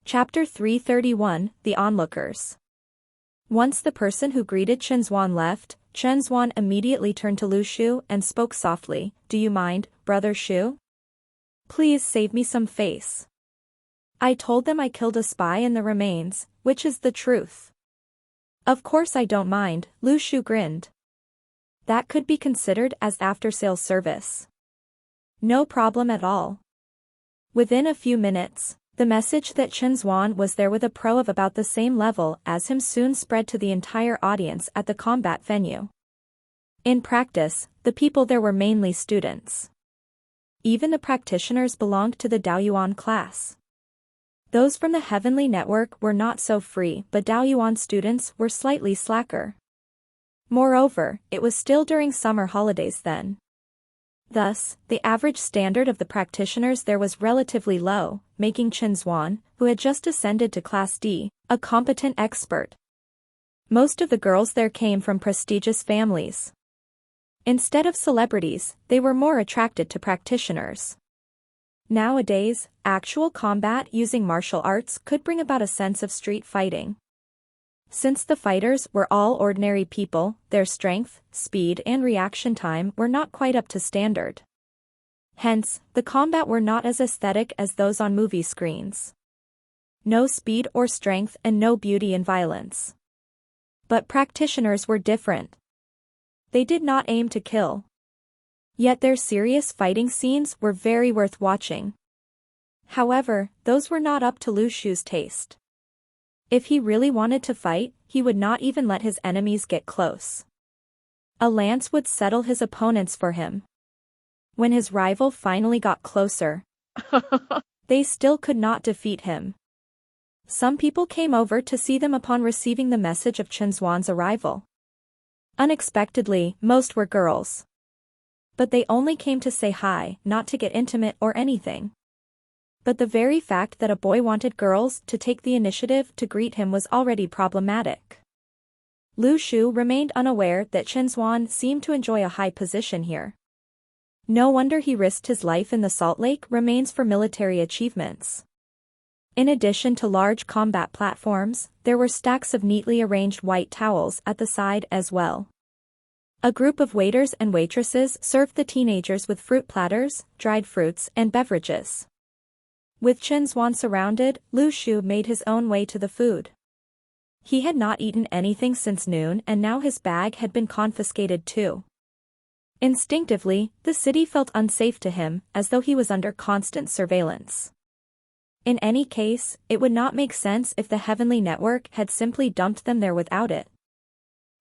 Chapter 331, The Onlookers. Once the person who greeted Chen Zuan left, Chen Zuan immediately turned to Lu Shu and spoke softly, "Do you mind, Brother Shu? Please save me some face. I told them I killed a spy in the remains, which is the truth." "Of course I don't mind," Lu Shu grinned. "That could be considered as after-sales service. No problem at all." Within a few minutes, the message that Chen Zuan was there with a pro of about the same level as him soon spread to the entire audience at the combat venue. In practice, the people there were mainly students. Even the practitioners belonged to the Daoyuan class. Those from the Heavenly Network were not so free, but Daoyuan students were slightly slacker. Moreover, it was still during summer holidays then. Thus, the average standard of the practitioners there was relatively low, making Chen Zuan, who had just ascended to Class D, a competent expert. Most of the girls there came from prestigious families. Instead of celebrities, they were more attracted to practitioners. Nowadays, actual combat using martial arts could bring about a sense of street fighting. Since the fighters were all ordinary people, their strength, speed and reaction time were not quite up to standard. Hence, the combat were not as aesthetic as those on movie screens. No speed or strength and no beauty in violence. But practitioners were different. They did not aim to kill. Yet their serious fighting scenes were very worth watching. However, those were not up to Lu Shu's taste. If he really wanted to fight, he would not even let his enemies get close. A lance would settle his opponents for him. When his rival finally got closer, they still could not defeat him. Some people came over to see them upon receiving the message of Chen Zuan's arrival. Unexpectedly, most were girls. But they only came to say hi, not to get intimate or anything. But the very fact that a boy wanted girls to take the initiative to greet him was already problematic. Lu Shu remained unaware that Chen Zuan seemed to enjoy a high position here. No wonder he risked his life in the Salt Lake remains for military achievements. In addition to large combat platforms, there were stacks of neatly arranged white towels at the side as well. A group of waiters and waitresses served the teenagers with fruit platters, dried fruits, and beverages. With Chen Zuan surrounded, Lu Shu made his own way to the food. He had not eaten anything since noon and now his bag had been confiscated too. Instinctively, the city felt unsafe to him, as though he was under constant surveillance. In any case, it would not make sense if the Heavenly Network had simply dumped them there without it.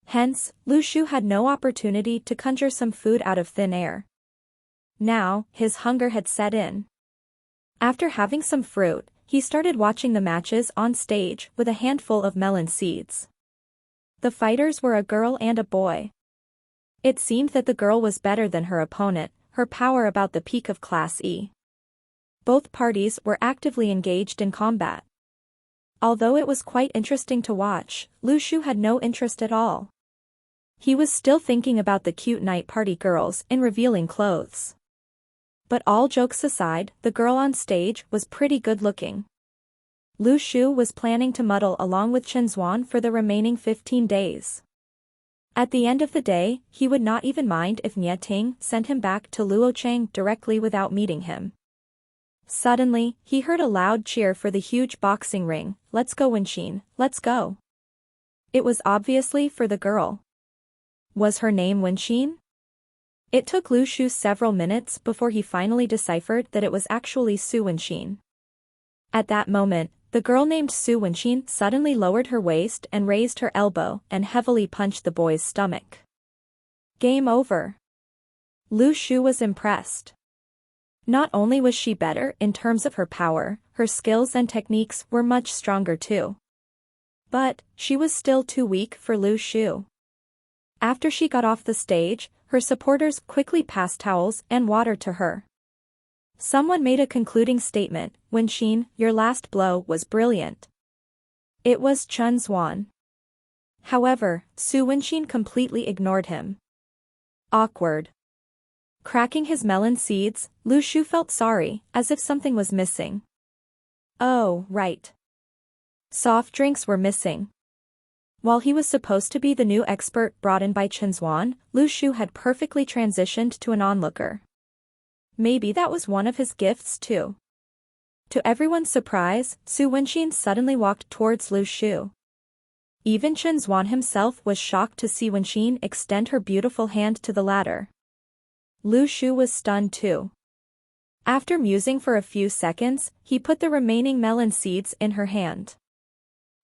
Hence, Lu Shu had no opportunity to conjure some food out of thin air. Now, his hunger had set in. After having some fruit, he started watching the matches on stage with a handful of melon seeds. The fighters were a girl and a boy. It seemed that the girl was better than her opponent, her power about the peak of Class E. Both parties were actively engaged in combat. Although it was quite interesting to watch, Lu Shu had no interest at all. He was still thinking about the cute night party girls in revealing clothes. But all jokes aside, the girl on stage was pretty good-looking. Lu Shu was planning to muddle along with Chen Zuan for the remaining 15 days. At the end of the day, he would not even mind if Nie Ting sent him back to Luochang directly without meeting him. Suddenly, he heard a loud cheer for the huge boxing ring. "Let's go, Wenxin, let's go." It was obviously for the girl. Was her name Wenxin? It took Lu Shu several minutes before he finally deciphered that it was actually Su Wenxin. At that moment, the girl named Su Wenxin suddenly lowered her waist and raised her elbow and heavily punched the boy's stomach. Game over. Lu Shu was impressed. Not only was she better in terms of her power, her skills and techniques were much stronger too. But, she was still too weak for Lu Shu. After she got off the stage, her supporters quickly passed towels and water to her. Someone made a concluding statement, "Wenxin, your last blow was brilliant." It was Chen Zuan. However, Su Wenxin completely ignored him. Awkward. Cracking his melon seeds, Lu Shu felt sorry, as if something was missing. Oh, right. Soft drinks were missing. While he was supposed to be the new expert brought in by Chenzwan, Lu Shu had perfectly transitioned to an onlooker. Maybe that was one of his gifts too. To everyone's surprise, Su Wenxin suddenly walked towards Lu Shu. Even Chenzwan himself was shocked to see Wenxin extend her beautiful hand to the latter. Lu Shu was stunned too. After musing for a few seconds, he put the remaining melon seeds in her hand.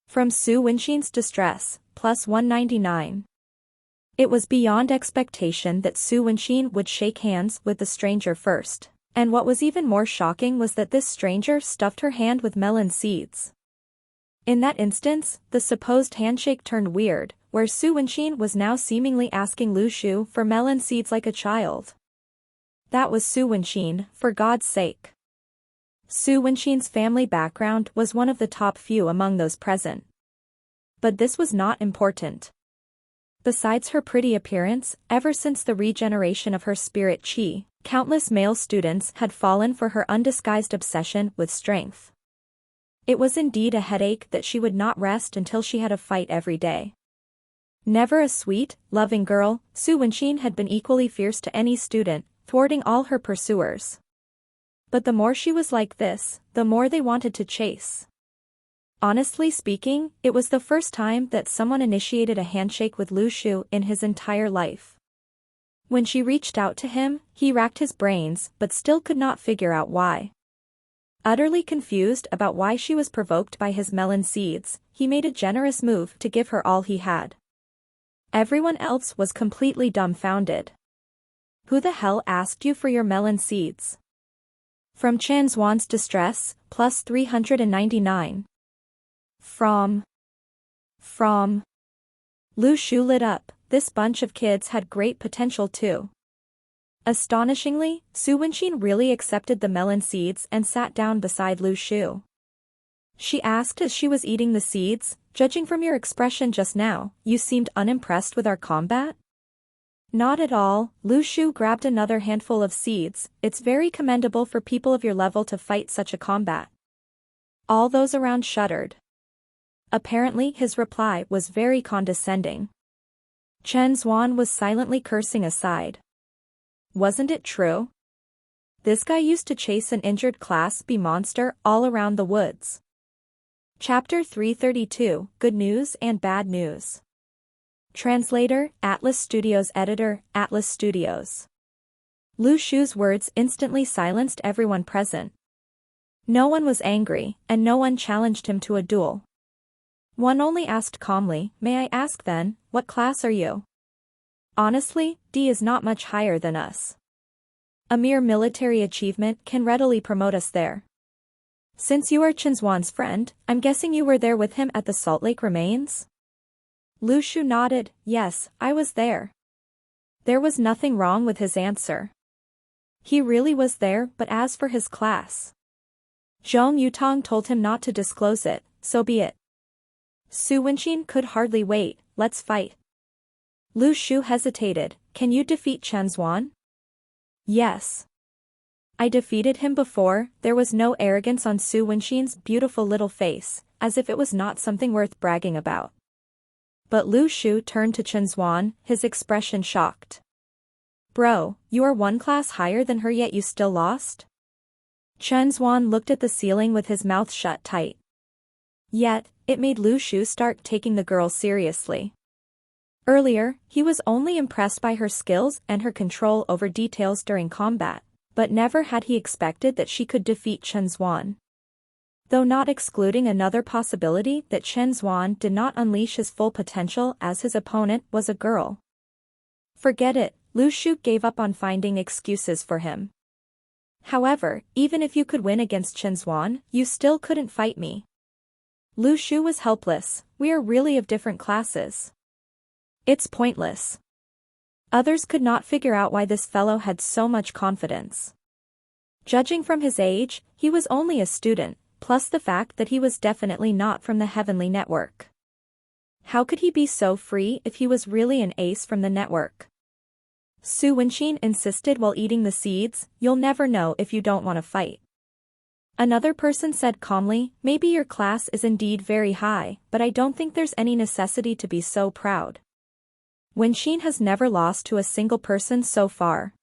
From Su Wenxin's distress, plus 199. It was beyond expectation that Su Wenxin would shake hands with the stranger first, and what was even more shocking was that this stranger stuffed her hand with melon seeds. In that instance, the supposed handshake turned weird, where Su Wenxin was now seemingly asking Lu Shu for melon seeds like a child. That was Su Wenxin, for God's sake. Su Wenxin's family background was one of the top few among those present. But this was not important. Besides her pretty appearance, ever since the regeneration of her spirit qi, countless male students had fallen for her undisguised obsession with strength. It was indeed a headache that she would not rest until she had a fight every day. Never a sweet, loving girl, Su Wenxin had been equally fierce to any student, thwarting all her pursuers. But the more she was like this, the more they wanted to chase. Honestly speaking, it was the first time that someone initiated a handshake with Lu Shu in his entire life. When she reached out to him, he racked his brains but still could not figure out why. Utterly confused about why she was provoked by his melon seeds, he made a generous move to give her all he had. Everyone else was completely dumbfounded. Who the hell asked you for your melon seeds? From Chenzwan's distress, plus 399. From. Lu Shu lit up. This bunch of kids had great potential too. Astonishingly, Su Wenxin really accepted the melon seeds and sat down beside Lu Shu. She asked as she was eating the seeds, "Judging from your expression just now, you seemed unimpressed with our combat?" "Not at all." Lu Shu grabbed another handful of seeds. "It's very commendable for people of your level to fight such a combat." All those around shuddered. Apparently his reply was very condescending. Chenzwan was silently cursing aside. Wasn't it true? This guy used to chase an injured Class B monster all around the woods. Chapter 332, Good News and Bad News. Translator, Atlas Studios. Editor, Atlas Studios. Lu Shu's words instantly silenced everyone present. No one was angry, and no one challenged him to a duel. One only asked calmly, "May I ask then, what class are you?" Honestly, D is not much higher than us. A mere military achievement can readily promote us there. Since you are Chenzwan's friend, I'm guessing you were there with him at the Salt Lake remains? Lu Shu nodded. Yes, I was there. There was nothing wrong with his answer. He really was there, but as for his class, Zhong Yutong told him not to disclose it, so be it. Su Wenxin could hardly wait. Let's fight. Lu Shu hesitated. Can you defeat Chenzwan? Yes. I defeated him before. There was no arrogance on Su Wenxin's beautiful little face, as if it was not something worth bragging about. But Lu Shu turned to Chenzwan, his expression shocked. Bro, you are one class higher than her yet you still lost? Chenzwan looked at the ceiling with his mouth shut tight. Yet, it made Lu Shu start taking the girl seriously. Earlier, he was only impressed by her skills and her control over details during combat, but never had he expected that she could defeat Chenzwan. Though not excluding another possibility that Chenzwan did not unleash his full potential as his opponent was a girl. Forget it, Lu Shu gave up on finding excuses for him. However, even if you could win against Chenzwan, you still couldn't fight me. Lu Shu was helpless. We are really of different classes. It's pointless. Others could not figure out why this fellow had so much confidence. Judging from his age, he was only a student, plus the fact that he was definitely not from the Heavenly Network. How could he be so free if he was really an ace from the network? Su Wenxin insisted while eating the seeds, "You'll never know if you don't want to fight." Another person said calmly, maybe your class is indeed very high, but I don't think there's any necessity to be so proud. Wenxin has never lost to a single person so far.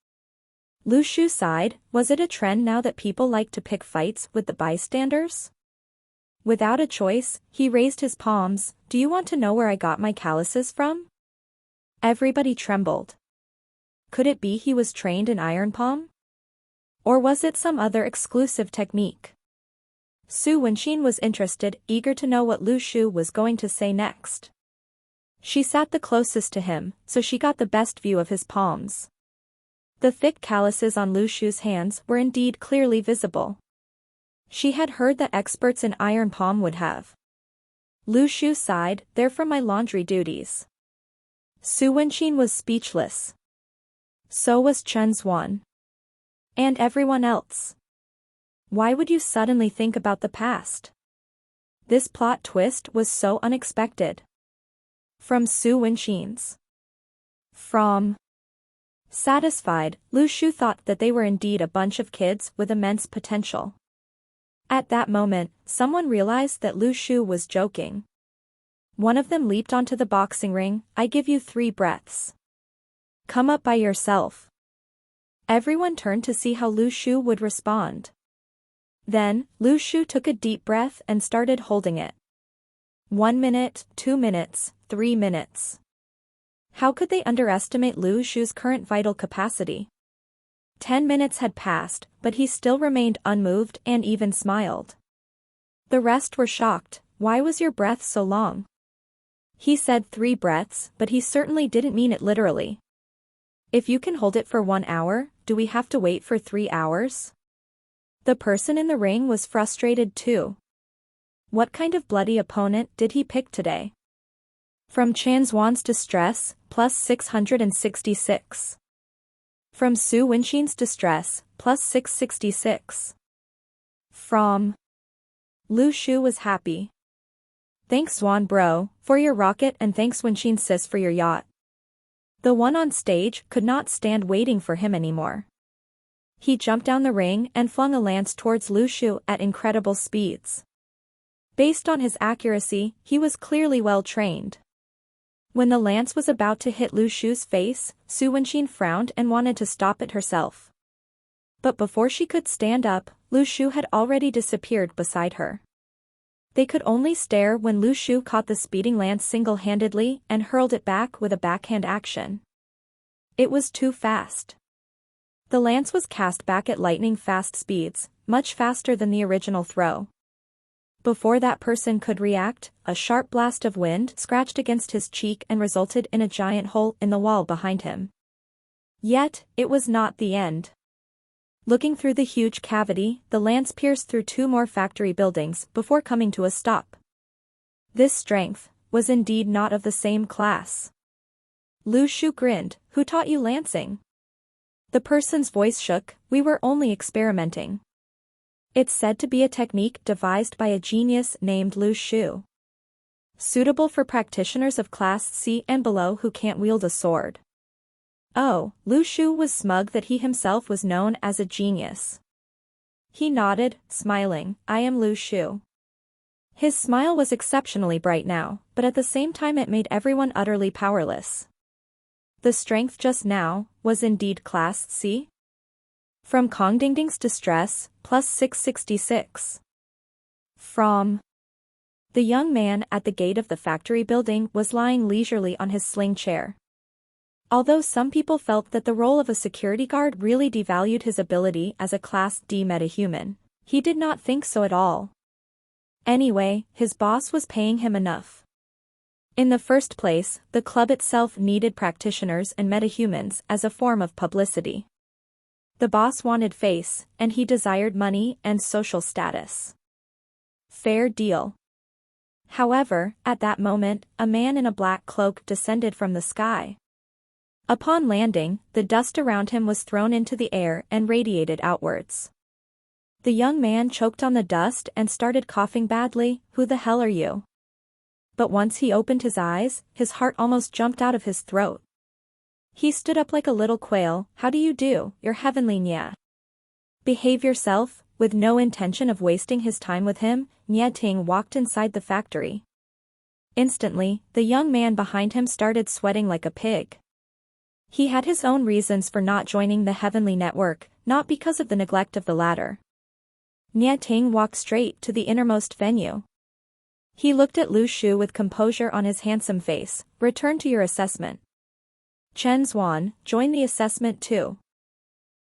Lu Shu sighed, was it a trend now that people like to pick fights with the bystanders? Without a choice, he raised his palms, do you want to know where I got my calluses from? Everybody trembled. Could it be he was trained in iron palm? Or was it some other exclusive technique? Su Wenxin was interested, eager to know what Lu Shu was going to say next. She sat the closest to him, so she got the best view of his palms. The thick calluses on Lu Shu's hands were indeed clearly visible. She had heard that experts in iron palm would have. Lu Shu sighed, they're from my laundry duties. Su Wenxin was speechless. So was Chen Zuan. And everyone else. Why would you suddenly think about the past? This plot twist was so unexpected. From Su Wenxin's. From. Satisfied, Lu Shu thought that they were indeed a bunch of kids with immense potential. At that moment, someone realized that Lu Shu was joking. One of them leaped onto the boxing ring, I give you 3 breaths. Come up by yourself. Everyone turned to see how Lu Shu would respond. Then, Lu Shu took a deep breath and started holding it. 1 minute, 2 minutes, 3 minutes. How could they underestimate Lu Shu's current vital capacity? 10 minutes had passed, but he still remained unmoved and even smiled. The rest were shocked, why was your breath so long? He said 3 breaths, but he certainly didn't mean it literally. If you can hold it for 1 hour, do we have to wait for 3 hours? The person in the ring was frustrated too. What kind of bloody opponent did he pick today? From Chen Zuan's distress, plus 666. From Su Wenxin's distress, plus 666. From. Lu Shu was happy. Thanks Zuan bro, for your rocket and thanks Wenxin sis for your yacht. The one on stage could not stand waiting for him anymore. He jumped down the ring and flung a lance towards Lu Shu at incredible speeds. Based on his accuracy, he was clearly well trained. When the lance was about to hit Lu Shu's face, Su Wenxin frowned and wanted to stop it herself. But before she could stand up, Lu Shu had already disappeared beside her. They could only stare when Lu Shu caught the speeding lance single-handedly and hurled it back with a backhand action. It was too fast. The lance was cast back at lightning-fast speeds, much faster than the original throw. Before that person could react, a sharp blast of wind scratched against his cheek and resulted in a giant hole in the wall behind him. Yet, it was not the end. Looking through the huge cavity, the lance pierced through 2 more factory buildings before coming to a stop. This strength was indeed not of the same class. Lu Shu grinned, who taught you lancing? The person's voice shook, we were only experimenting. It's said to be a technique devised by a genius named Lu Shu. Suitable for practitioners of class C and below who can't wield a sword. Oh, Lu Shu was smug that he himself was known as a genius. He nodded, smiling, I am Lu Shu. His smile was exceptionally bright now, but at the same time it made everyone utterly powerless. The strength just now was indeed class C? From Kong Dingding's distress, plus 666. From. The young man at the gate of the factory building was lying leisurely on his sling chair. Although some people felt that the role of a security guard really devalued his ability as a Class D metahuman, he did not think so at all. Anyway, his boss was paying him enough. In the first place, the club itself needed practitioners and metahumans as a form of publicity. The boss wanted face, and he desired money and social status. Fair deal. However, at that moment, a man in a black cloak descended from the sky. Upon landing, the dust around him was thrown into the air and radiated outwards. The young man choked on the dust and started coughing badly, who the hell are you? But once he opened his eyes, his heart almost jumped out of his throat. He stood up like a little quail, how do you do, your heavenly Nya? Behave yourself, with no intention of wasting his time with him, Nie Ting walked inside the factory. Instantly, the young man behind him started sweating like a pig. He had his own reasons for not joining the Heavenly Network, not because of the neglect of the latter. Nie Ting walked straight to the innermost venue. He looked at Lu Shu with composure on his handsome face. Return to your assessment. Chen Zuan, join the assessment too.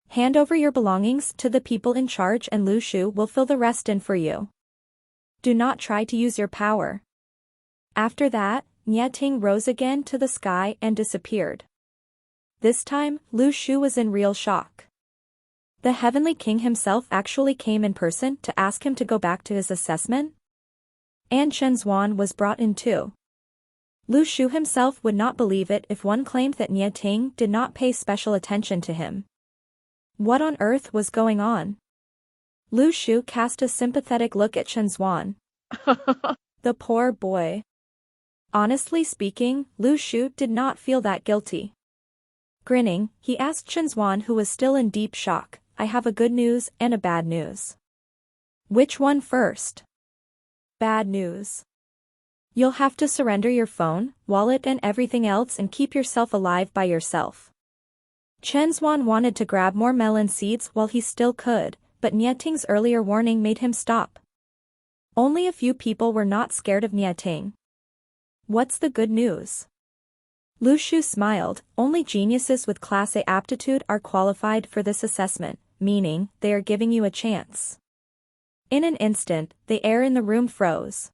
Hand over your belongings to the people in charge and Lu Shu will fill the rest in for you. Do not try to use your power. After that, Nie Ting rose again to the sky and disappeared. This time, Lu Shu was in real shock. The Heavenly King himself actually came in person to ask him to go back to his assessment? And Chen Zuan was brought in too. Lu Shu himself would not believe it if one claimed that Nie Ting did not pay special attention to him. What on earth was going on? Lu Shu cast a sympathetic look at Chen Zuan. The poor boy. Honestly speaking, Lu Shu did not feel that guilty. Grinning, he asked Chen Zuan, who was still in deep shock, I have a good news and a bad news. Which one first? Bad news. You'll have to surrender your phone, wallet and everything else and keep yourself alive by yourself. Chen Zuan wanted to grab more melon seeds while he still could, but Nie Ting's earlier warning made him stop. Only a few people were not scared of Nie Ting. What's the good news? Lu Shu smiled. Only geniuses with Class A aptitude are qualified for this assessment, meaning they are giving you a chance. In an instant, the air in the room froze.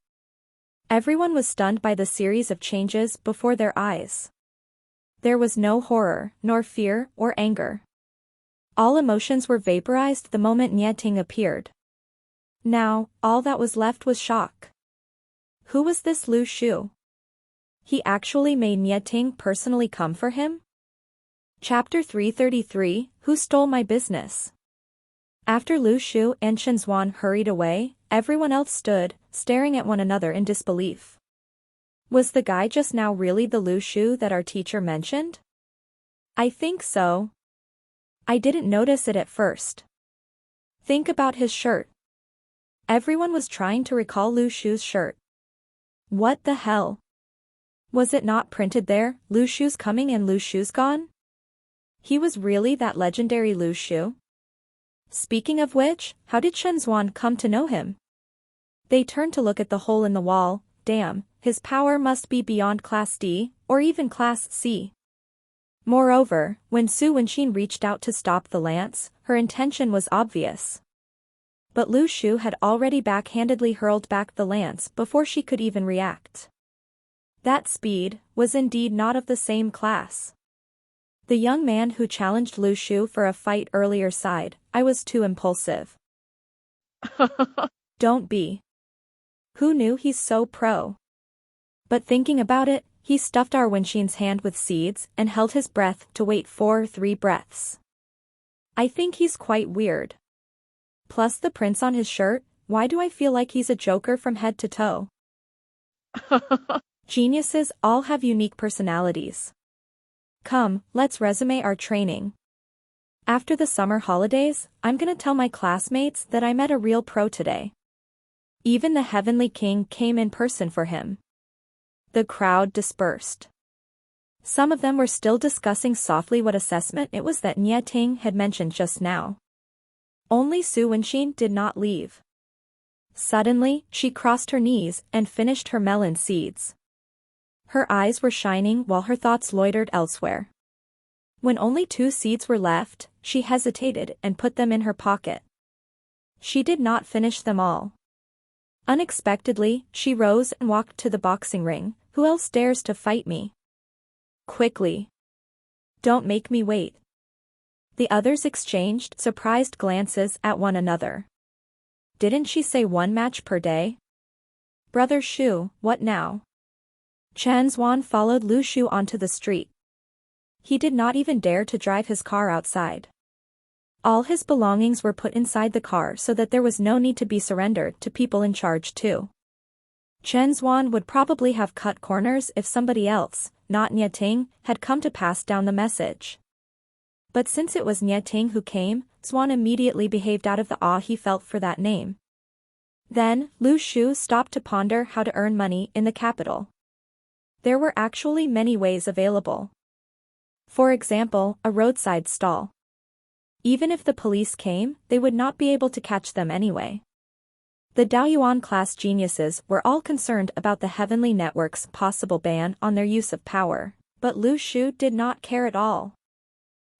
Everyone was stunned by the series of changes before their eyes. There was no horror, nor fear, or anger. All emotions were vaporized the moment Nie Ting appeared. Now, all that was left was shock. Who was this Lu Shu? He actually made Nie Ting personally come for him? Chapter 333, Who Stole My Business? After Lu Shu and Chen Zuan hurried away, everyone else stood, staring at one another in disbelief. Was the guy just now really the Lu Shu that our teacher mentioned? I think so. I didn't notice it at first. Think about his shirt. Everyone was trying to recall Lu Shu's shirt. What the hell? Was it not printed there, Lu Shu's coming and Lu Shu's gone? He was really that legendary Lu Shu? Speaking of which, how did Chen Zuan come to know him? They turned to look at the hole in the wall. Damn, his power must be beyond Class D, or even Class C. Moreover, when Su Wenxin reached out to stop the lance, her intention was obvious. But Lu Shu had already backhandedly hurled back the lance before she could even react. That speed was indeed not of the same class. The young man who challenged Lu Shu for a fight earlier sighed, I was too impulsive. Don't be. Who knew he's so pro? But thinking about it, he stuffed our Wenxin's hand with seeds and held his breath to wait for 3 breaths. I think he's quite weird. Plus the prints on his shirt, why do I feel like he's a joker from head to toe? Geniuses all have unique personalities. Come, let's resume our training. After the summer holidays, I'm gonna tell my classmates that I met a real pro today. Even the Heavenly King came in person for him. The crowd dispersed. Some of them were still discussing softly what assessment it was that Nie Ting had mentioned just now. Only Su Wenxin did not leave. Suddenly, she crossed her knees and finished her melon seeds. Her eyes were shining while her thoughts loitered elsewhere. When only 2 seeds were left, she hesitated and put them in her pocket. She did not finish them all. Unexpectedly, she rose and walked to the boxing ring. Who else dares to fight me? Quickly. Don't make me wait. The others exchanged surprised glances at one another. Didn't she say 1 match per day? Brother Shu, what now? Chen Zuan followed Lu Shu onto the street. He did not even dare to drive his car outside. All his belongings were put inside the car so that there was no need to be surrendered to people in charge too. Chen Zuan would probably have cut corners if somebody else, not Nie Ting, had come to pass down the message. But since it was Nie Ting who came, Swan immediately behaved out of the awe he felt for that name. Then, Lu Shu stopped to ponder how to earn money in the capital. There were actually many ways available. For example, a roadside stall. Even if the police came, they would not be able to catch them anyway. The Daoyuan class geniuses were all concerned about the Heavenly Network's possible ban on their use of power, but Lu Shu did not care at all.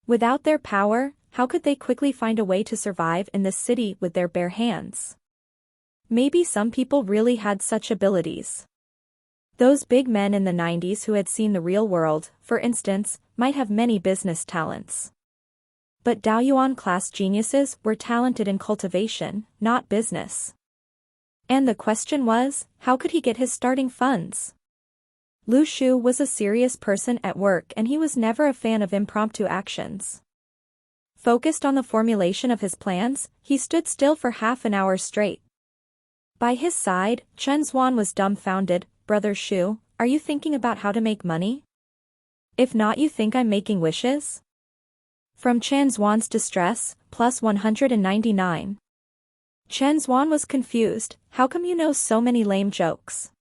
Without their power, how could they quickly find a way to survive in this city with their bare hands? Maybe some people really had such abilities. Those big men in the 90s who had seen the real world, for instance, might have many business talents. But Daoyuan class geniuses were talented in cultivation, not business. And the question was, how could he get his starting funds? Lu Shu was a serious person at work and he was never a fan of impromptu actions. Focused on the formulation of his plans, he stood still for half an hour straight. By his side, Chen Zhuan was dumbfounded. Brother Shu, are you thinking about how to make money? If not, you think I'm making wishes? From Chen Zhuan's distress, plus 199. Chen Zhuan was confused. How come you know so many lame jokes?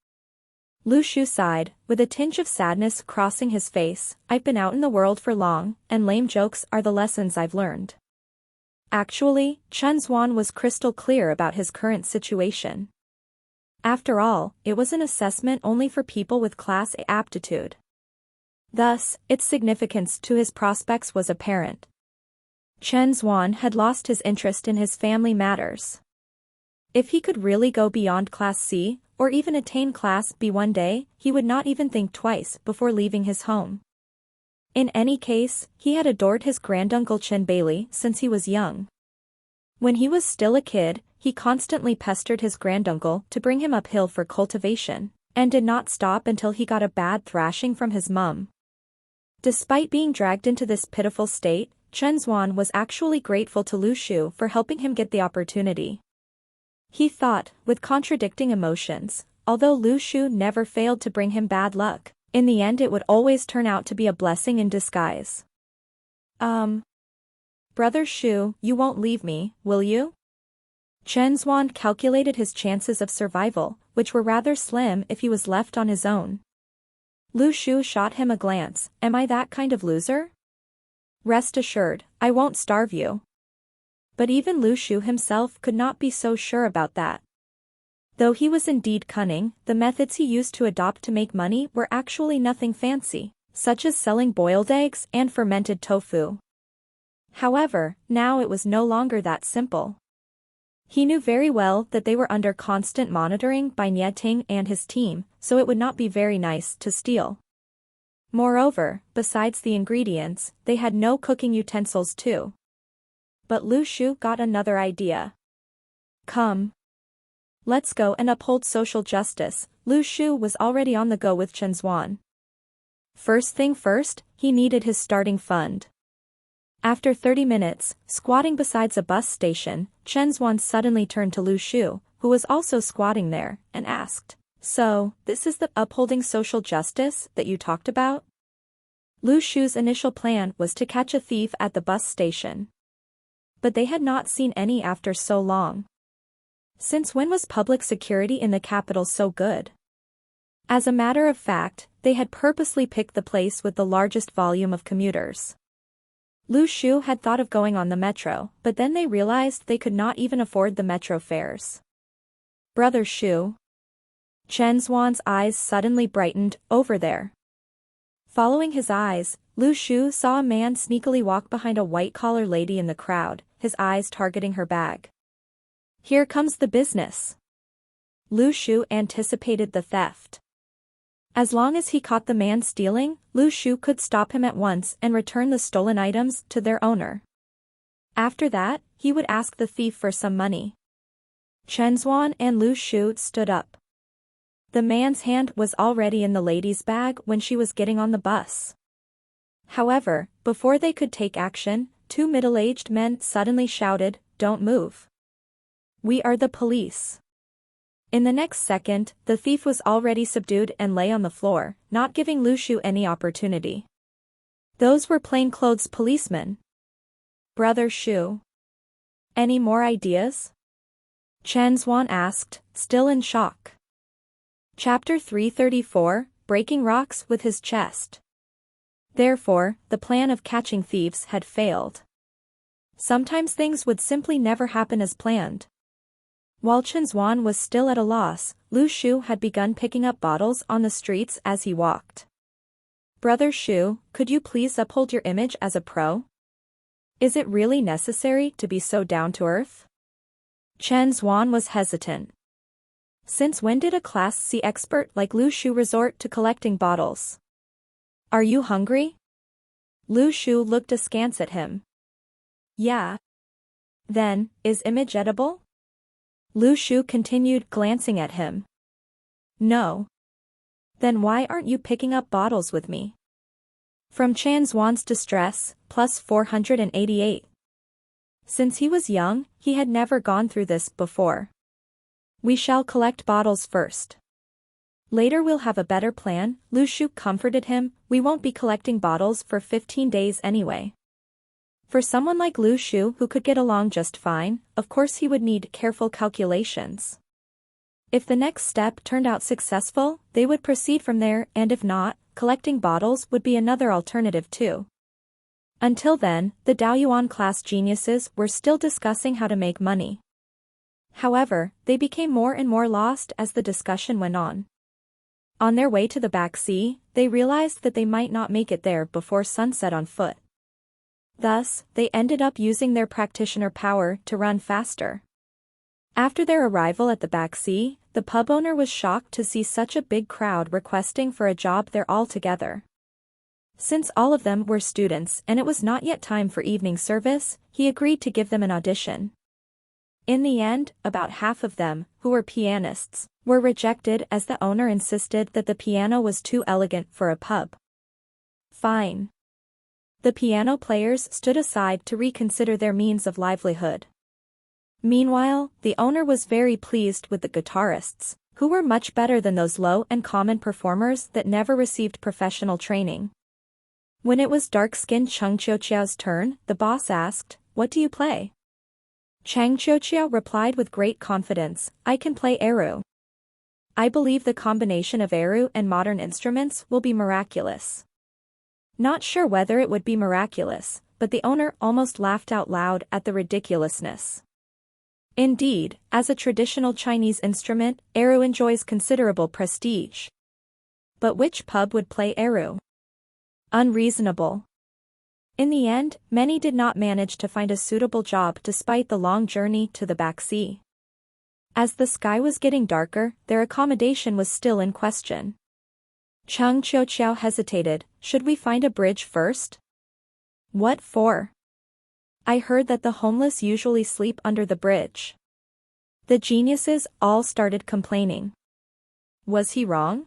Lu Shu sighed, with a tinge of sadness crossing his face. I've been out in the world for long, and lame jokes are the lessons I've learned. Actually, Chen Zhuan was crystal clear about his current situation. After all, it was an assessment only for people with Class A aptitude. Thus, its significance to his prospects was apparent. Chen Zhuan had lost his interest in his family matters. If he could really go beyond Class C, or even attain Class B one day, he would not even think twice before leaving his home. In any case, he had adored his granduncle Chen Bailey since he was young. When he was still a kid, he constantly pestered his granduncle to bring him uphill for cultivation, and did not stop until he got a bad thrashing from his mum. Despite being dragged into this pitiful state, Chen Zhuan was actually grateful to Lu Shu for helping him get the opportunity. He thought, with contradicting emotions, although Lu Shu never failed to bring him bad luck, in the end it would always turn out to be a blessing in disguise. Brother Shu, you won't leave me, will you? Chen Zhuan calculated his chances of survival, which were rather slim if he was left on his own. Lu Shu shot him a glance. Am I that kind of loser? Rest assured, I won't starve you. But even Lu Shu himself could not be so sure about that. Though he was indeed cunning, the methods he used to adopt to make money were actually nothing fancy, such as selling boiled eggs and fermented tofu. However, now it was no longer that simple. He knew very well that they were under constant monitoring by Nieting and his team, so it would not be very nice to steal. Moreover, besides the ingredients, they had no cooking utensils too. But Lu Shu got another idea. Come. Let's go and uphold social justice. Lu Shu was already on the go with Chen Zhuan. First thing first, he needed his starting fund. After 30 minutes, squatting beside a bus station, Chen Zhuan suddenly turned to Lu Shu, who was also squatting there, and asked, So, this is the upholding social justice that you talked about? Lu Shu's initial plan was to catch a thief at the bus station. But they had not seen any after so long. Since when was public security in the capital so good? As a matter of fact, they had purposely picked the place with the largest volume of commuters. Lu Shu had thought of going on the metro, but then they realized they could not even afford the metro fares. Brother Shu. Chen Zhuan's eyes suddenly brightened. Over there. Following his eyes, Lu Shu saw a man sneakily walk behind a white-collar lady in the crowd, his eyes targeting her bag. Here comes the business. Lu Shu anticipated the theft. As long as he caught the man stealing, Lu Shu could stop him at once and return the stolen items to their owner. After that, he would ask the thief for some money. Chen Zhuan and Lu Shu stood up. The man's hand was already in the lady's bag when she was getting on the bus. However, before they could take action, two middle-aged men suddenly shouted, "Don't move. We are the police." In the next second, the thief was already subdued and lay on the floor, not giving Lu Shu any opportunity. Those were plainclothes policemen. Brother Shu. Any more ideas? Chen Zhuan asked, still in shock. Chapter 334, Breaking Rocks with His Chest. Therefore, the plan of catching thieves had failed. Sometimes things would simply never happen as planned. While Chen Zhuan was still at a loss, Lu Shu had begun picking up bottles on the streets as he walked. Brother Shu, could you please uphold your image as a pro? Is it really necessary to be so down to earth? Chen Zhuan was hesitant. Since when did a Class C expert like Lu Shu resort to collecting bottles? Are you hungry? Lu Shu looked askance at him. Yeah. Then, is image edible? Lu Shu continued glancing at him. No. Then why aren't you picking up bottles with me? From Chen Zhuan's distress, plus 488. Since he was young, he had never gone through this before. We shall collect bottles first. Later we'll have a better plan, Lu Shu comforted him, we won't be collecting bottles for 15 days anyway. For someone like Lu Shu who could get along just fine, of course he would need careful calculations. If the next step turned out successful, they would proceed from there, and if not, collecting bottles would be another alternative too. Until then, the Daoyuan class geniuses were still discussing how to make money. However, they became more and more lost as the discussion went on. On their way to the back sea, they realized that they might not make it there before sunset on foot. Thus, they ended up using their practitioner power to run faster. After their arrival at the back sea, the pub owner was shocked to see such a big crowd requesting for a job there all together. Since all of them were students and it was not yet time for evening service, he agreed to give them an audition. In the end, about half of them, who were pianists, were rejected as the owner insisted that the piano was too elegant for a pub. Fine. The piano players stood aside to reconsider their means of livelihood. Meanwhile, the owner was very pleased with the guitarists, who were much better than those low and common performers that never received professional training. When it was dark-skinned Cheng Qiuqiao's turn, the boss asked, "What do you play?" Cheng Qiuqiao replied with great confidence, "I can play eru. I believe the combination of eru and modern instruments will be miraculous." Not sure whether it would be miraculous, but the owner almost laughed out loud at the ridiculousness. Indeed, as a traditional Chinese instrument, eru enjoys considerable prestige. But which pub would play eru? Unreasonable. In the end, many did not manage to find a suitable job despite the long journey to the back sea. As the sky was getting darker, their accommodation was still in question. Cheng Qiuqiao hesitated, "Should we find a bridge first?" "What for?" "I heard that the homeless usually sleep under the bridge." The geniuses all started complaining. Was he wrong?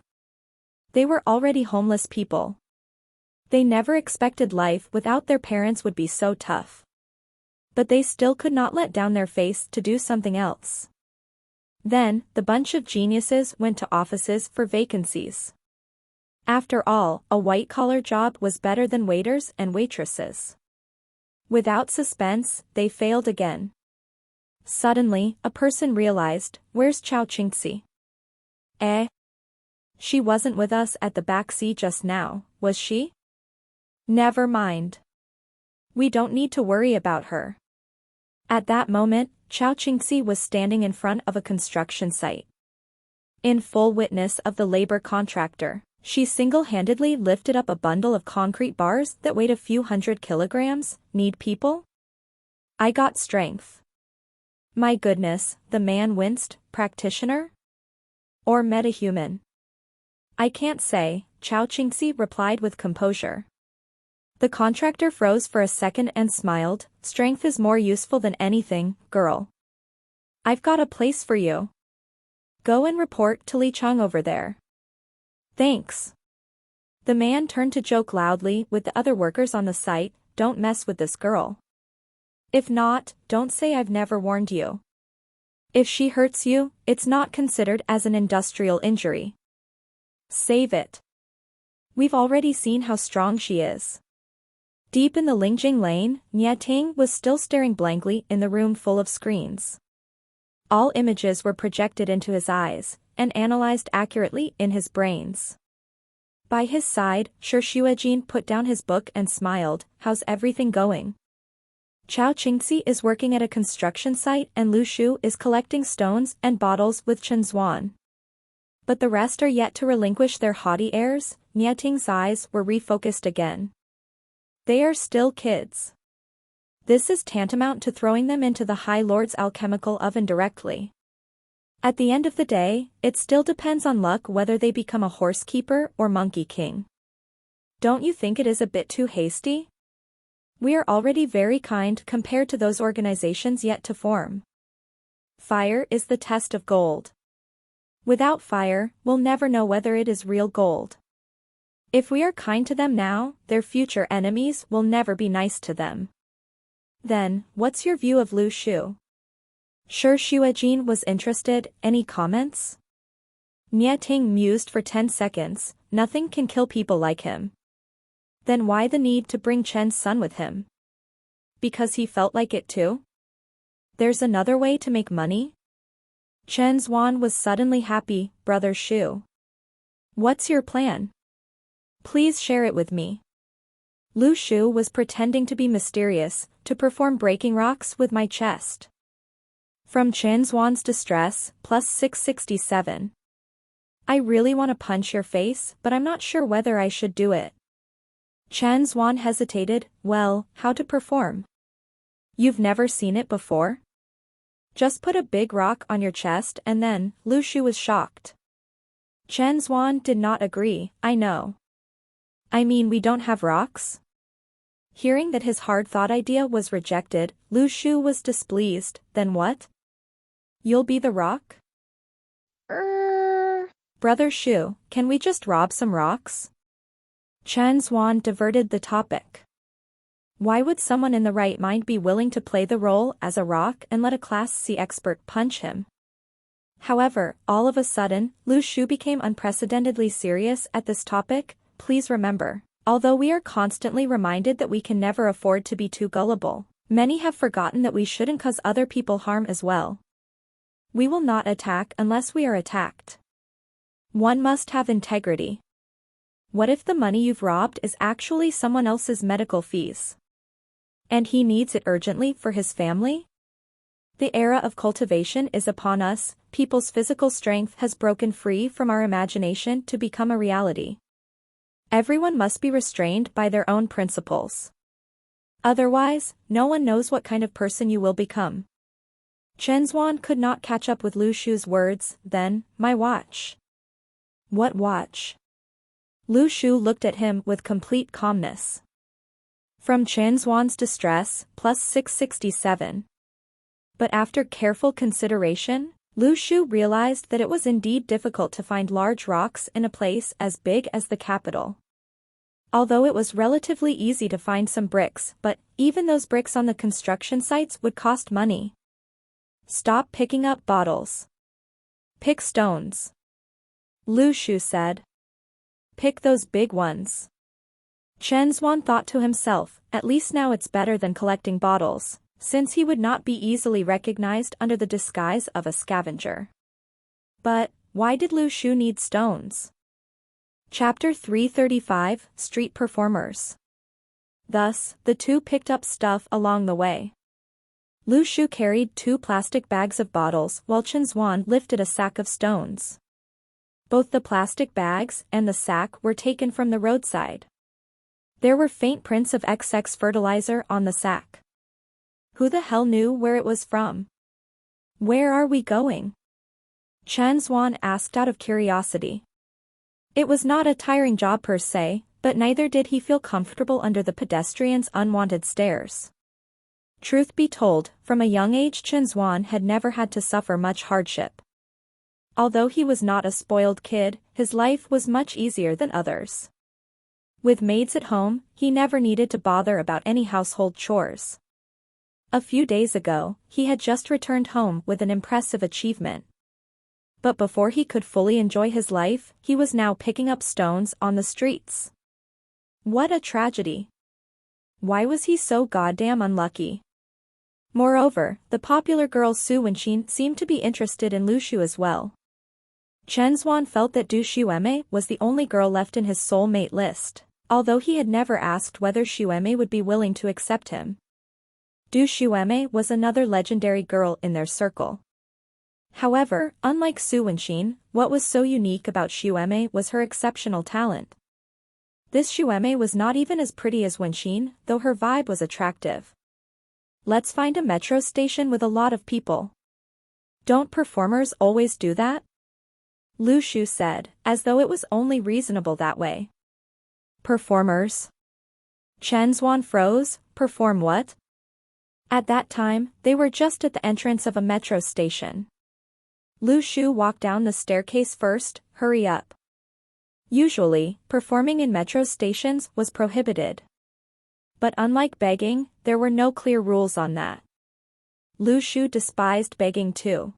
They were already homeless people. They never expected life without their parents would be so tough. But they still could not let down their face to do something else. Then, the bunch of geniuses went to offices for vacancies. After all, a white-collar job was better than waiters and waitresses. Without suspense, they failed again. Suddenly, a person realized, "Where's Chao Qingxi?" "Eh? She wasn't with us at the back sea just now, was she?" "Never mind. We don't need to worry about her." At that moment, Chao Qingxi was standing in front of a construction site. In full witness of the labor contractor, she single-handedly lifted up a bundle of concrete bars that weighed a few hundred kilograms. "Need people?" "I got strength." My goodness, the man winced. Practitioner? Or metahuman? "I can't say," Chao Qingxi replied with composure. The contractor froze for a second and smiled. "Strength is more useful than anything, girl. I've got a place for you. Go and report to Li Cheng over there." "Thanks." The man turned to joke loudly with the other workers on the site, "Don't mess with this girl. If not, don't say I've never warned you. If she hurts you, it's not considered as an industrial injury. Save it. We've already seen how strong she is. Deep in the Lingjing lane, Ting was still staring blankly in the room full of screens. All images were projected into his eyes, and analyzed accurately in his brains. By his side, Shuejin put down his book and smiled. How's everything going? Chao Qingxi is working at a construction site and Lu Shu is collecting stones and bottles with Chen Zuan. But the rest are yet to relinquish their haughty airs. Ting's eyes were refocused again. They are still kids. This is tantamount to throwing them into the High Lord's alchemical oven directly. At the end of the day, it still depends on luck whether they become a horsekeeper or monkey king. Don't you think it is a bit too hasty? We are already very kind compared to those organizations yet to form. Fire is the test of gold. Without fire, we'll never know whether it is real gold. If we are kind to them now, their future enemies will never be nice to them. Then, what's your view of Lu Shu? Sure, Shuejin was interested. Any comments? Ting mused for 10 seconds. Nothing can kill people like him. Then why the need to bring Chen's son with him? Because he felt like it too? There's another way to make money? Chen Zuan was suddenly happy. Brother Shu. What's your plan? Please share it with me. Lu Shu was pretending to be mysterious, to perform breaking rocks with my chest. From Chen Zuan's distress, plus 667. I really want to punch your face, but I'm not sure whether I should do it. Chen Zuan hesitated. Well, how to perform? You've never seen it before? Just put a big rock on your chest and then, Lu Shu was shocked. Chen Zuan did not agree. I know. I mean, we don't have rocks? Hearing that his hard-thought idea was rejected, Lu Shu was displeased. Then what? You'll be the rock? Brother Shu, can we just rob some rocks? Chen Zuan diverted the topic. Why would someone in the right mind be willing to play the role as a rock and let a Class C expert punch him? However, all of a sudden, Lu Shu became unprecedentedly serious at this topic. Please remember, although we are constantly reminded that we can never afford to be too gullible, many have forgotten that we shouldn't cause other people harm as well. We will not attack unless we are attacked. One must have integrity. What if the money you've robbed is actually someone else's medical fees? And he needs it urgently for his family? The era of cultivation is upon us. People's physical strength has broken free from our imagination to become a reality. Everyone must be restrained by their own principles. Otherwise, no one knows what kind of person you will become. Chen Zuan could not catch up with Lu Shu's words. Then, my watch. What watch? Lu Shu looked at him with complete calmness. From Chen Zuan's distress, plus 667. But after careful consideration, Lu Shu realized that it was indeed difficult to find large rocks in a place as big as the capital. Although it was relatively easy to find some bricks, but even those bricks on the construction sites would cost money. Stop picking up bottles. Pick stones. Lu Shu said. Pick those big ones. Chen Zuan thought to himself, at least now it's better than collecting bottles, since he would not be easily recognized under the disguise of a scavenger. But, why did Lu Shu need stones? Chapter 335, Street Performers. Thus, the two picked up stuff along the way. Lu Shu carried 2 plastic bags of bottles while Chen Zuan lifted a sack of stones. Both the plastic bags and the sack were taken from the roadside. There were faint prints of XX fertilizer on the sack. Who the hell knew where it was from? Where are we going? Chen Zuan asked out of curiosity. It was not a tiring job per se, but neither did he feel comfortable under the pedestrians' unwanted stares. Truth be told, from a young age Chen Zuan had never had to suffer much hardship. Although he was not a spoiled kid, his life was much easier than others. With maids at home, he never needed to bother about any household chores. A few days ago, he had just returned home with an impressive achievement. But before he could fully enjoy his life, he was now picking up stones on the streets. What a tragedy. Why was he so goddamn unlucky? Moreover, the popular girl Su Wenqin seemed to be interested in Lu Shu as well. Chen Zhuan felt that Du Xueme was the only girl left in his soulmate list, although he had never asked whether Xueme would be willing to accept him. Du Xueme was another legendary girl in their circle. However, unlike Su Wenqin, what was so unique about Xueme was her exceptional talent. This Xueme was not even as pretty as Wenqin, though her vibe was attractive. Let's find a metro station with a lot of people. Don't performers always do that? Lu Shu said, as though it was only reasonable that way. Performers? Chen Zhuan froze. Perform what? At that time, they were just at the entrance of a metro station. Lu Shu walked down the staircase first. Hurry up. Usually, performing in metro stations was prohibited. But unlike begging, there were no clear rules on that. Lu Shu despised begging too.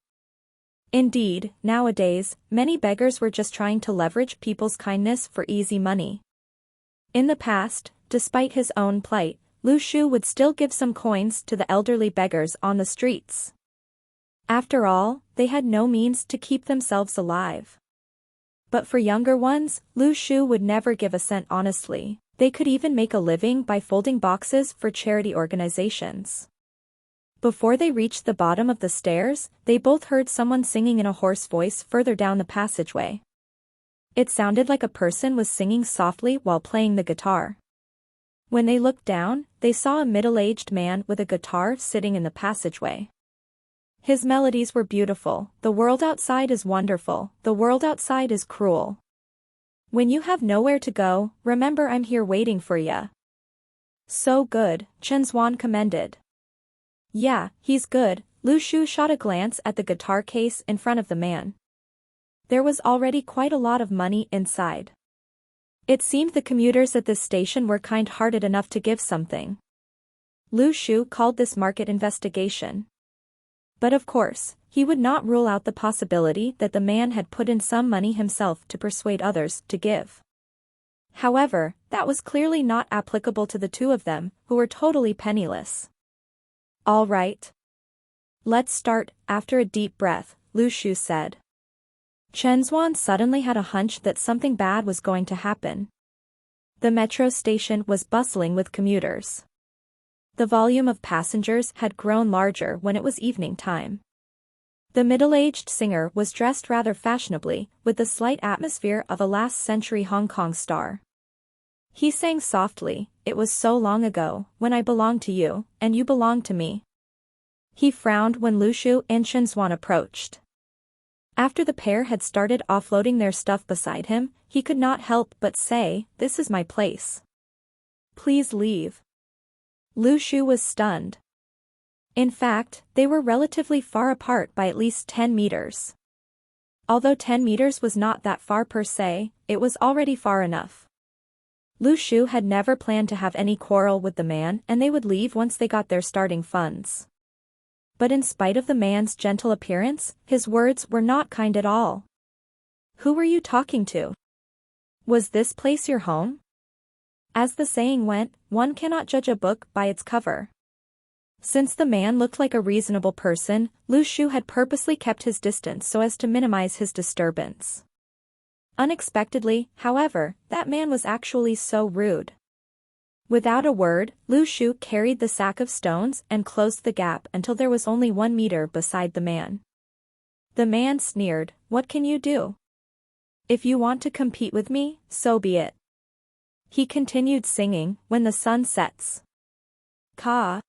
Indeed, nowadays, many beggars were just trying to leverage people's kindness for easy money. In the past, despite his own plight, Lu Shu would still give some coins to the elderly beggars on the streets. After all, they had no means to keep themselves alive. But for younger ones, Lu Shu would never give a cent honestly. They could even make a living by folding boxes for charity organizations. Before they reached the bottom of the stairs, they both heard someone singing in a hoarse voice further down the passageway. It sounded like a person was singing softly while playing the guitar. When they looked down, they saw a middle-aged man with a guitar sitting in the passageway. His melodies were beautiful. The world outside is wonderful. The world outside is cruel. When you have nowhere to go, remember I'm here waiting for ya. So good, Chen Zhuan commended. Yeah, he's good. Lu Shu shot a glance at the guitar case in front of the man. There was already quite a lot of money inside. It seemed the commuters at this station were kind-hearted enough to give something. Lu Shu called this market investigation. But of course, he would not rule out the possibility that the man had put in some money himself to persuade others to give. However, that was clearly not applicable to the two of them, who were totally penniless. All right. Let's start. After a deep breath, Lu Shu said. Chen Zhuan suddenly had a hunch that something bad was going to happen. The metro station was bustling with commuters. The volume of passengers had grown larger when it was evening time. The middle-aged singer was dressed rather fashionably, with the slight atmosphere of a last-century Hong Kong star. He sang softly, "It was so long ago, when I belonged to you, and you belonged to me." He frowned when Lu Shu and Chen Zhuan approached. After the pair had started offloading their stuff beside him, he could not help but say, "This is my place. Please leave." Lu Shu was stunned. In fact, they were relatively far apart by at least 10 meters. Although 10 meters was not that far per se, it was already far enough. Lu Shu had never planned to have any quarrel with the man, and they would leave once they got their starting funds. But in spite of the man's gentle appearance, his words were not kind at all. "Who were you talking to? Was this place your home?" As the saying went, one cannot judge a book by its cover. Since the man looked like a reasonable person, Lu Shu had purposely kept his distance so as to minimize his disturbance. Unexpectedly, however, that man was actually so rude. Without a word, Lu Shu carried the sack of stones and closed the gap until there was only 1 meter beside the man. The man sneered, "What can you do? If you want to compete with me, so be it." He continued singing, "When the sun sets." Ka.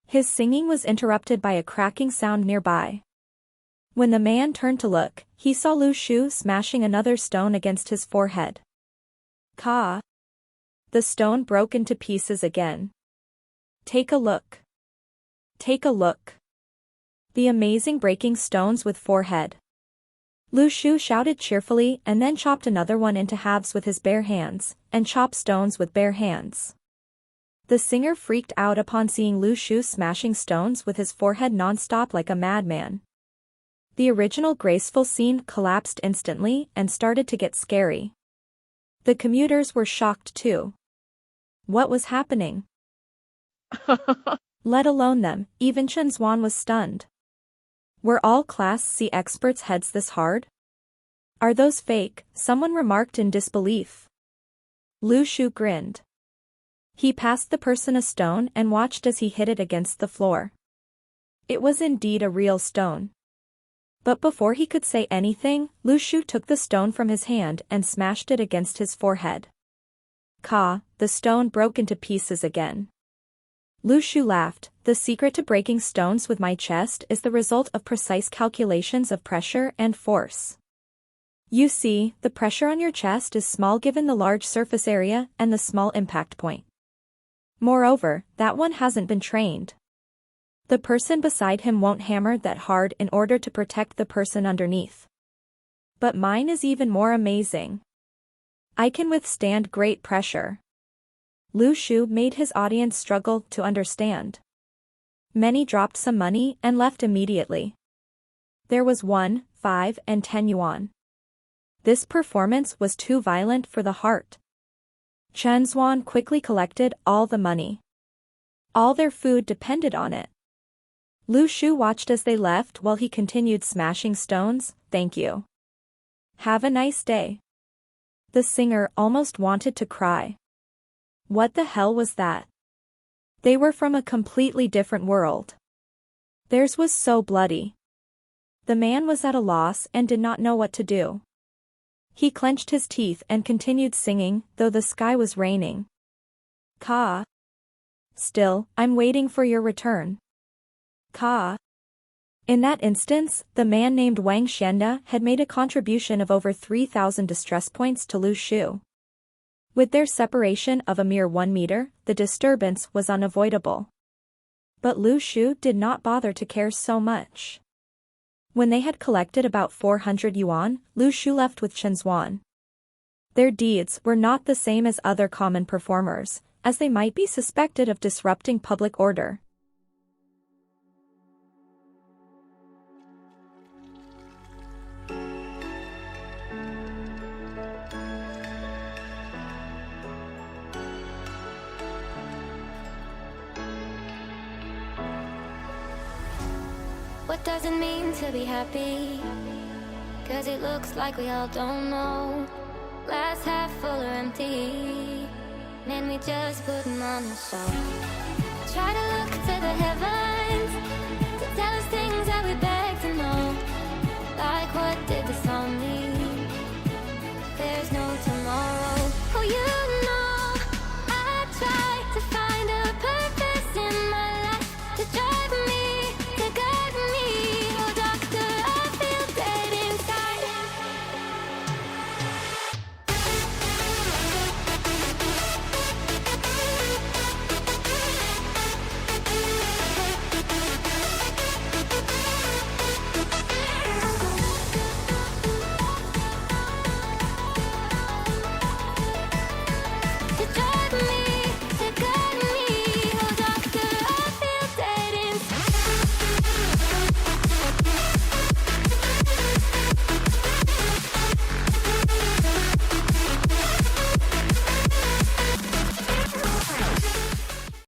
His singing was interrupted by a cracking sound nearby. When the man turned to look, he saw Lu Shu smashing another stone against his forehead. Ka. The stone broke into pieces again. "Take a look. Take a look." The amazing breaking stones with forehead. Lu Shu shouted cheerfully and then chopped another one into halves with his bare hands, and chopped stones with bare hands. The singer freaked out upon seeing Lu Shu smashing stones with his forehead non-stop like a madman. The original graceful scene collapsed instantly and started to get scary. The commuters were shocked too. What was happening? Let alone them, even Chen Zhuan was stunned. Were all Class C experts' heads this hard? Are those fake? Someone remarked in disbelief. Lu Shu grinned. He passed the person a stone and watched as he hit it against the floor. It was indeed a real stone. But before he could say anything, Lu Shu took the stone from his hand and smashed it against his forehead. Ka, the stone broke into pieces again. Lu Shu laughed. The secret to breaking stones with my chest is the result of precise calculations of pressure and force. You see, the pressure on your chest is small given the large surface area and the small impact point. Moreover, that one hasn't been trained. The person beside him won't hammer that hard in order to protect the person underneath. But mine is even more amazing. I can withstand great pressure. Lu Shu made his audience struggle to understand. Many dropped some money and left immediately. There was 1, 5, and 10 yuan. This performance was too violent for the heart. Chen Zhuan quickly collected all the money. All their food depended on it. Lu Shu watched as they left while he continued smashing stones. Thank you. Have a nice day. The singer almost wanted to cry. What the hell was that? They were from a completely different world. Theirs was so bloody. The man was at a loss and did not know what to do. He clenched his teeth and continued singing, though the sky was raining. Ka. Still, I'm waiting for your return. Ka. In that instance, the man named Wang Xianda had made a contribution of over 3,000 distress points to Lu Shu. With their separation of a mere 1 meter, the disturbance was unavoidable. But Lu Shu did not bother to care so much. When they had collected about 400 yuan, Lu Shu left with Chen Zhuan. Their deeds were not the same as other common performers, as they might be suspected of disrupting public order. What does it mean to be happy? 'Cause it looks like we all don't know. Glass half full or empty. Man, we just putting on a show. Try to look to the heavens to tell us things that we beg to know. Like what did the